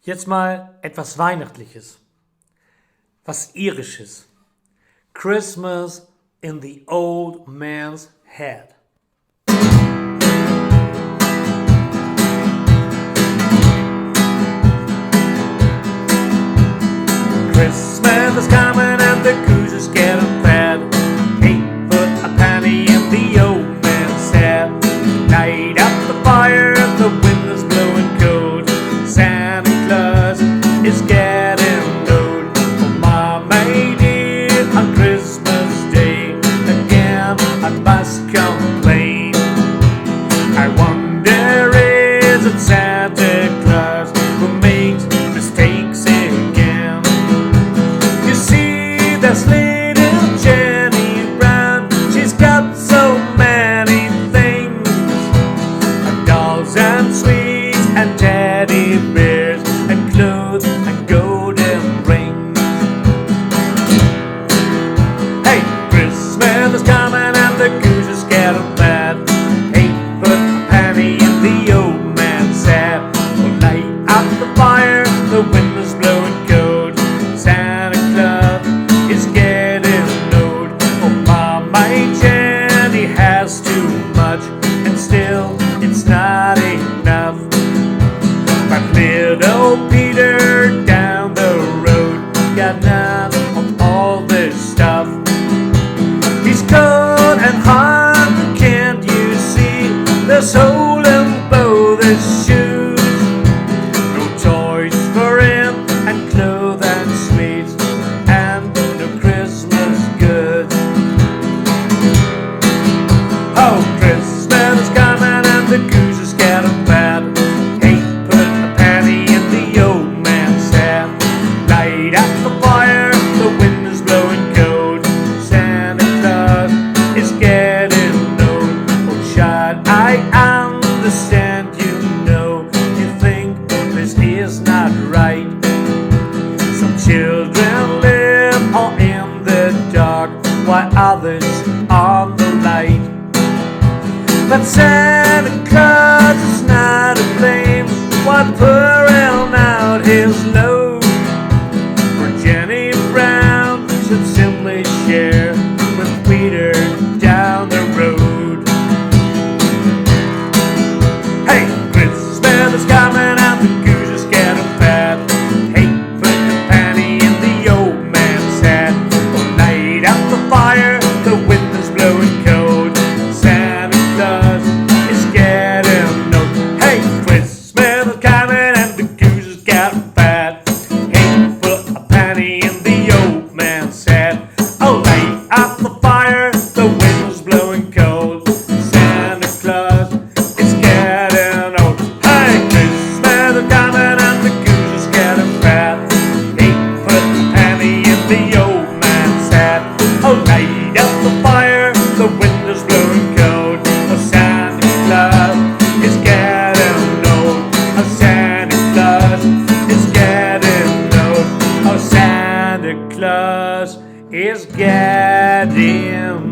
Jetzt mal etwas Weihnachtliches, was Irisches. Christmas in the old man's head. Christmas is coming and the goose is getting fat. He put a penny in the old man's head. Light up the fire, the wind is blowing cold. Santa Claus is getting old. Oh, Mama dear, on Christmas Day again I must complain. I wonder, is it Santa Claus who makes mistakes again? You see, there's little Jenny Brown. She's got so many things, dolls and sweets and teddy bears and clothes and golden rings. Hey, Christmas is coming and the goose is getting fat. Hey, put a penny in the old man's hat. Oh, light up the fire, the wind is blowing cold. Santa Claus is getting old. Oh, Mama Jenny has too much, and still it's not enough. But little Peter down the road got none of all this stuff. He's cold and hard, can't you see? There's hole in both his shoes. No toys for him, and clothes and sweets, and no Christmas goods. Oh, Christmas is coming and the goose is getting fat. Hey, put a penny in the old man's hat. Light up the fire, the wind is blowing cold. Santa Claus is getting old. Oh, child, I understand, you know. You think this is not right. Some children live all in the dark, while others on the light. But Santa Claus is not to blame while pouring out his load. For Jenny Brown should simply share with Peter down the road. Hey, Christmas is coming and the goose is getting fat. Hey, put the penny in the old man's hat. Oh, light up the fire, the wind is blowing cold. Santa Claus is getting old. Hey, Christmas is coming and the goose is getting fat. Hey, put a penny in the old man's hat. Oh, light up the fire, the wind is blowing cold. Santa Claus is getting old. Hey, Christmas is coming and the goose is getting fat. Hey, put a penny in the old man's hat. Oh, light up the fire, the wind is blowing cold. Oh, Santa Claus is getting old. Oh, Santa Claus is getting old. Oh, Santa Claus is getting